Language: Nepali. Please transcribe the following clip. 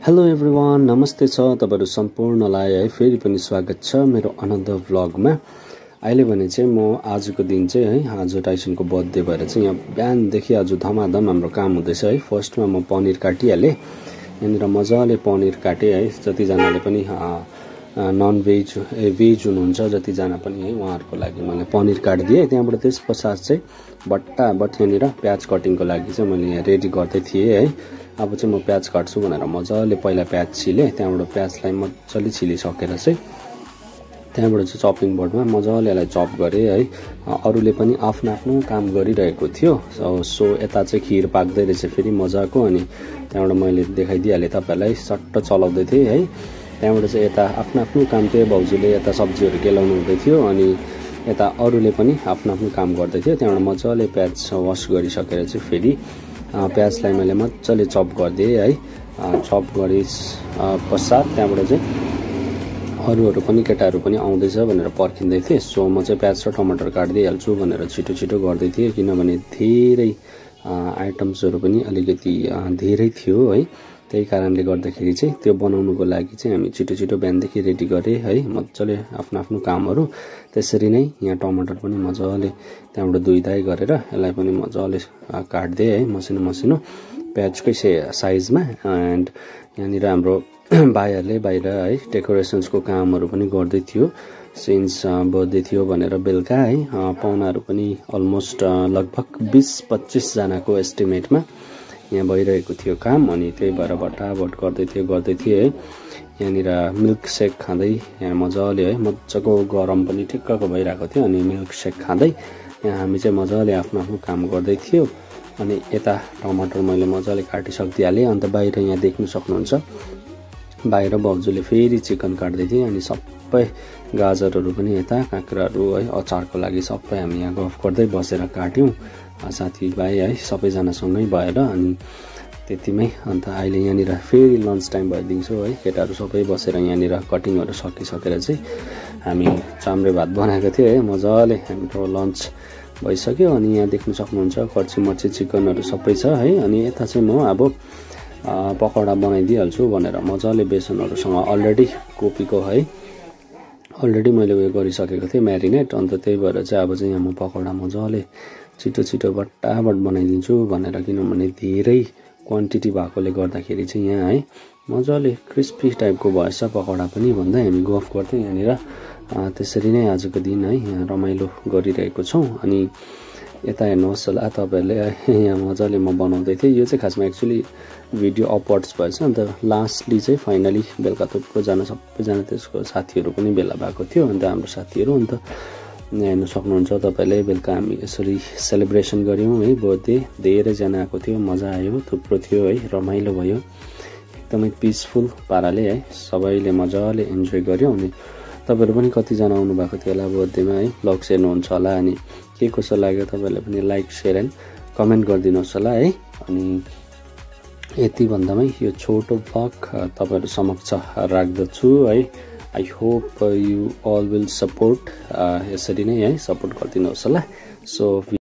हेलो एभ्रिवान, नमस्ते छ तपाईहरु सम्पूर्णलाई है फेरि पनि स्वागत छ मेरो अनदर भ्लगमा। अहिले भने चाहिँ म आजको दिन चाहिँ है आज टाइसनको बर्थडे भएर चाहिँ यहाँ बिहानदेखि आज धमाधम हाम्रो काम हुँदैछ है। फर्स्टमा म पनिर काटिहाले, यहाँनिर मजाले पनिर काटे है। जतिजनाले पनि नन भेज भेज हुनुहुन्छ जतिजना पनि है उहाँहरुको लागि मैले पनिर काटिदिए। त्यहाँबाट त्यसपश्चात चाहिँ बट्टाबट यहाँनिर प्याज कटिङको लागि चाहिँ मैले यहाँ रेडी गर्दै थिएँ है। अब चाहिँ म प्याज काट्छु भनेर मजाले पहिला प्याज छिले, त्यहाँबाट प्याजलाई मजाले छिलिसकेर चाहिँ त्यहाँबाट चाहिँ चपिङ बोर्डमा मजाले यसलाई चप गरे है। अरूले पनि आफ्नो आफ्नो काम गरिरहेको थियो। सो यता चाहिँ खिर पाक्दै रहेछ फेरि मजाको, अनि त्यहाँबाट मैले देखाइदिहालेँ तपाईहरुलाई, सट्ट चलाउँदै थिएँ है। त्यहाँबाट चाहिँ यता आफ्नो आफ्नो काम थियो, भाउजूले यता सब्जीहरु केलाउनु हुँदै थियो अनि यता अरूले पनि आफ्नो आफ्नो काम गर्दै थियो। त्यहाँबाट मजाले प्याज वाश गरिसकेर चाहिँ फेरि प्याजलाई मैले मजाले चप गरिदिएँ है। चप गरे पश्चात त्यहाँबाट चाहिँ अरूहरु पनि केटाहरु पनि आउँदैछ भनेर पर्खिँदै थिए। सो म चाहिँ प्याज र टमाटर काट्दिहाल्छु भनेर छिटो छिटो गर्दै थिएँ, किनभने धेरै आइटम्सहरु पनि अलिकति धेरै थियो है। त्यही कारणले गर्दाखेरि चाहिँ त्यो बनाउनुको लागि चाहिँ हामी छिटो छिटो बिहानदेखि रेडी गरे है, मजाले आफ्नो आफ्नो कामहरु। त्यसरी नै यहाँ टमाटर पनि मजाले त्यहाँबाट धुइधाइ गरेर यसलाई पनि मजाले काट्दिए है, मसिनो मसिनो प्याजकै साइजमा। एन्ड यहाँनिर हाम्रो भाइहरुले बाहिर है डेकोरेसन्सको कामहरु पनि गर्दै थियो, सिन्स बर्थडे थियो भनेर बेलुका है। पाहुनाहरु पनि अलमोस्ट लगभग 20-25 जनाको एस्टिमेटमा यहाँ भइरहेको थियो काम, अनि त्यही भएर बटाबट गर्दै थिए है। यहाँनिर मिल्क सेक खाँदै यहाँ मजाले है, मजाको गरम पनि ठिक्कको भइरहेको थियो, अनि मिल्क सेक खाँदै यहाँ हामी चाहिँ मजाले आफ्नो आफ्नो काम गर्दै थियो। अनि यता टमाटर मैले मजाले काटिसक्दिहालेँ। अन्त बाहिर यहाँ देख्न सक्नुहुन्छ बाहिर भाउजूले फेरि चिकन काट्दै थिए, अनि सबै गाजरहरु पनि यता काँक्राहरु है अचारको लागि सबै हामी यहाँ गफ गर्दै बसेर काट्यौं साथीभाइ है सबैजनासँगै भएर। अनि त्यतिमै अन्त अहिले यहाँनिर फेरि लन्च टाइम भइदिन्छु है। केटाहरु सबै बसेर यहाँनिर कटिङहरु सकिसकेर चाहिँ हामी चाम्रे भात बनाएको थियो है, मजाले हाम्रो लन्च भइसक्यो। अनि यहाँ देख्न सक्नुहुन्छ कर्ची मर्ची चिकनहरु सबै छ है। अनि यता चाहिँ म अब पकौडा बनाइदिइहाल्छु भनेर मजाले बेसनहरुसँग अलरेडी कोपीको है अलरेडी मैले उयो गरिसकेको थिएँ म्यारिनेट। अन्त त्यही भएर चाहिँ अब चाहिँ यहाँ म पकौडा मजाले छिटो छिटो बट्टाबट बनाइदिन्छु भनेर, किनभने धेरै क्वान्टिटी भएकोले गर्दाखेरि चाहिँ यहाँ है मजाले क्रिस्पी टाइपको भएछ पकौडा पनि भन्दै हामी गफ गर्दै यहाँनिर त्यसरी नै आजको दिन है यहाँ रमाइलो गरिरहेको छौं। अनि यता हेर्नुहोस् होला तपाईहरुले यहाँ मजाले म बनाउँदै थिएँ। यो चाहिँ खासमा एक्चुअली भिडियो अपलोड्स भएछ। अन्त लास्टली चाहिँ फाइनली बेलुका थुप्रोजना सबैजना त्यसको साथीहरु पनि भेला भएको थियो, अन्त हाम्रो साथीहरु। अन्त हेर्न सक्नुहुन्छ तपाईले बेलुका हामी यसरी सेलिब्रेसन गर्यौं है बर्थडे। धेरैजना आएको थियो, मजा आयो, थुप्रो थियो है, रमाइलो भयो, एकदमै पिसफुल पाराले है सबैले मजाले एन्जोय गर्यौं। अनि तपाईहरु पनि कतिजना आउनु भएको थियो होला बर्थडेमा है, भ्लग्स हेर्नुहुन्छ होला, अनि के कसो लाग्यो तपाईहरुले पनि लाइक शेयर एन्ड कमेन्ट गरिदिनुहोस् होला है। अनि यति भन्दामै यो छोटो भ्लग तपाईहरु समक्ष राख्दछु है। I hope you all will support यसरी नै है सपोर्ट गरिदिनुहोस् होला। सो